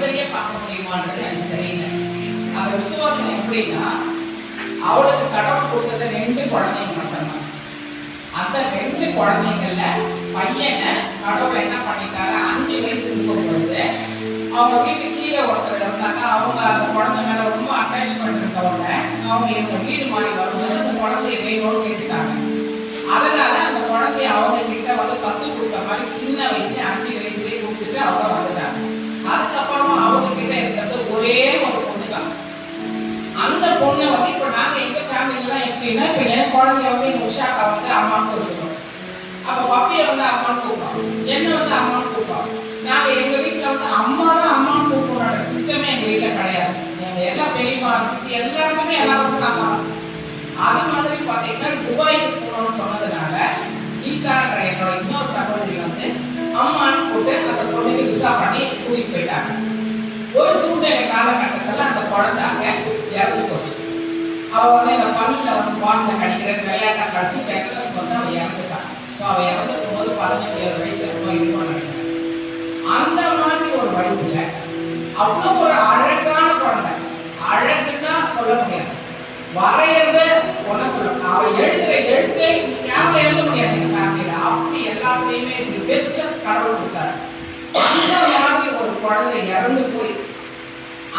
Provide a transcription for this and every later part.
சகோதரியை பார்க்க முடியுமான்றது எனக்கு தெரியல. அந்த விசுவாசம் எப்படின்னா, அவளுக்கு கடவுள் கொடுத்தது 2 குழந்தைங்க மட்டும்தான். அந்த 2 குழந்தைங்கள்ல பையனை கடவுள் என்ன பண்ணிட்டாரு, 5 வயசு இருக்கும்போது அவங்க வீட்டு கீழே ஒருத்தர் இருந்தாங்க. அவங்க அந்த குழந்தை மேல ரொம்ப அட்டாச்மெண்ட் இருக்கவங்க. அவங்க இவங்க வீடு மாறி வரும்போது அந்த குழந்தைய வேணும்னு கேட்டுட்டாங்க. அதனால அந்த குழந்தைய அவங்க கிட்ட வந்து கத்து கொடுத்த மாதிரி சின்ன வயசுல 5 வயசுலயே கொடுத்துட்டு அவங்க வந்துட்டாங்க. அதுக்கப்புறமா அவங்க கிட்ட இருக்கிறது ஒரே ஒரு பொண்ணு தான். அந்த பொண்ணை வந்து இப்போ நாங்க எங்க ஃபேமிலிலாம் எப்படின்னா, இப்போ என் குழந்தைய வந்து எங்க உஷாக்கா வந்து அம்மான்னு சொல்லுவோம். அப்ப பப்பியை வந்து அம்மான்னு கூப்பிடுவோம், என்ன வந்து அம்மான்னு கூப்பிடுவோம். நாங்க எங்க வீட்டுல வந்து அம்மா தான் அம்மான்னு கூப்பிடுற சிஸ்டமே எங்க வீட்டுல கிடையாது. எங்க எல்லா பெரியம்மா சித்தி எல்லாருக்குமே எல்லா வசதியும் அம்மா. அது மாதிரி பாத்தீங்கன்னா துபாய்க்கு போகணும்னு சொன்னதுனால கீதான்ற என்னோட இன்னொரு சகோதரி வந்து அம்மான்னு போட்டு அந்த பொண்ணுக்கு விசா பண்ணி கூட்டிட்டு போயிட்டாங்க. ஒரு சூழ்நிலை காலகட்டத்துல அந்த குழந்தை அங்க இறந்து போச்சு. அவ வந்து இந்த பல்லுல வந்து பாட்டில கடிக்கிற விளையாட்டா கடிச்சு டெக்னஸ் வந்து அவ இறந்துட்டான். ஸோ அவ இறந்து போகும்போது 15 வயசு இருக்கும்னு நினைக்கிறேன். அந்த மாதிரி ஒரு வயசுல அவ்வளோ ஒரு அழகான குழந்தை, அழகுன்னா சொல்ல முடியாது, வரையறத ஒன்ன சொல்லணும். அவ எழுதுற எழுத்தே யாரும் எழுத முடியாது எங்க ஃபேமிலியில. அப்படி எல்லாத்துலயுமே பெஸ்ட் கடவுள் கொடுத்தாரு. அந்த மாதிரி ஒரு குழந்தை இறந்து போய்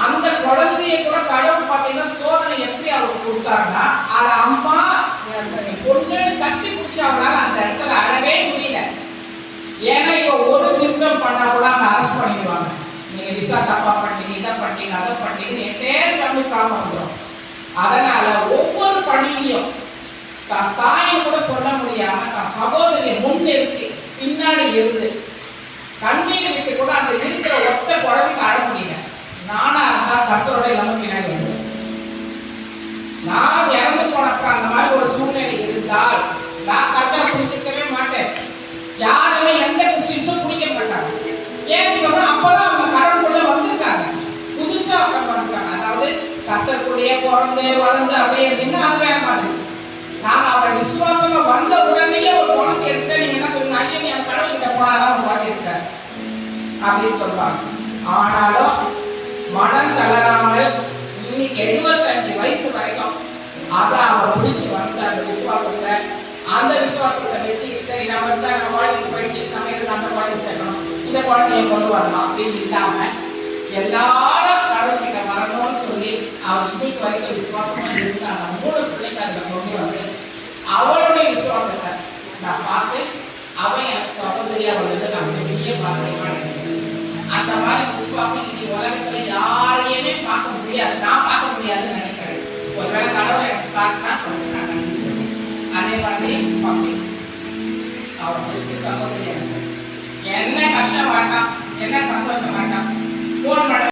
அந்த குழந்தைய கூட கடவுள் பார்த்தீங்கன்னா சோதனை எப்படி அவருக்கு கொடுத்தாருன்னா, அதை அம்மா பொண்ணுன்னு கட்டி பிடிச்சி அவளால அந்த இடத்துல அழவே முடியல. ஏன்னா இவ ஒரு சிம்டம் பண்ணா கூட அங்க அரெஸ்ட் பண்ணிடுவாங்க. நீங்க விசா தப்பா பண்ணீங்க, இதை பண்ணீங்க, அதை பண்ணீங்க, என்டையர் ஃபேமிலி ப்ராப்ளம் வந்துடும். அதனால ஒவ்வொரு படியிலையும் தான் தாயை கூட சொல்ல முடியாம தான் சகோதரியை முன்னிறுத்தி பின்னாடி இருந்து கண்ணீர் விட்டு கூட அந்த இருக்கிற ஒத்த குழந்தைக்கு அழ முடியல. நானா இருந்தா கர்த்தரோட இல்லாம பின்னாடி வந்து நான் இறந்து போனப்ப அந்த மாதிரி ஒரு சூழ்நிலை இருந்தால் நான் கர்த்தரை பிடிச்சிருக்கவே மாட்டேன். யாருமே எந்த கிறிஸ்டின்ஸும் பிடிக்க மாட்டாங்க. ஏன்னு சொன்னா அப்பதான் அவங்க கடவுளுக்குள்ள வந்திருக்காங்க, புதுசா அவங்க வந்திருக்காங்க. அதாவது கர்த்தருக்குள்ளேயே பிறந்து வளர்ந்து அப்படியே இருந்தீங்கன்னா அது வேற மாதிரி. நான் அவரை விசுவாசமா வந்த உடனேயே ஒரு குழந்தை எடுத்துட்டு நீங்க என்ன சொல்லுங்க, ஐயோ நீ அந்த கடவுள் கிட்ட போனாதான் ஒரு குழந்தை இருக்காரு அப்படின்னு சொல்லுவாங்க. ஆனாலும் மனம் தளராமல் இன்னைக்கு 75 வயசு வரைக்கும் அதை அவர் பிடிச்சி வந்த அந்த விசுவாசத்தை, அந்த விசுவாசத்தை வச்சு சரி நம்ம இருந்தா நம்ம குழந்தைக்கு படிச்சு நம்ம எதுக்கு அந்த குழந்தை சேர்க்கணும், இந்த குழந்தைய கொண்டு வரலாம் அப்படின்னு இல்லாம எல்லாரும் கடவுள்கிட்ட வரணும்னு சொல்லி அவர் இன்னைக்கு வரைக்கும் விசுவாசமா இருந்து அந்த 3 பிள்ளைங்க அதில் கொண்டு வந்து அவளுடைய விசுவாசத்தை நான் பார்த்து அவன் சகோதரியா வந்தது நான் பெரிய பாக்கியமா நினைக்கிறேன். அந்த மாதிரி விசுவாசம் இன்னைக்கு உலகத்துல யாரையுமே பார்க்க முடியாது, நான் பார்க்க முடியாதுன்னு நினைக்கிறேன். ஒருவேளை கடவுளை எனக்கு காட்டினா நான் நன்றி சொல்றேன். அதே மாதிரி பப்பி அவர் பெஸ்ட் சகோதரி. என்ன கஷ்டம் வேண்டாம், என்ன சந்தோஷம் வேண்டாம், போன் பண்ண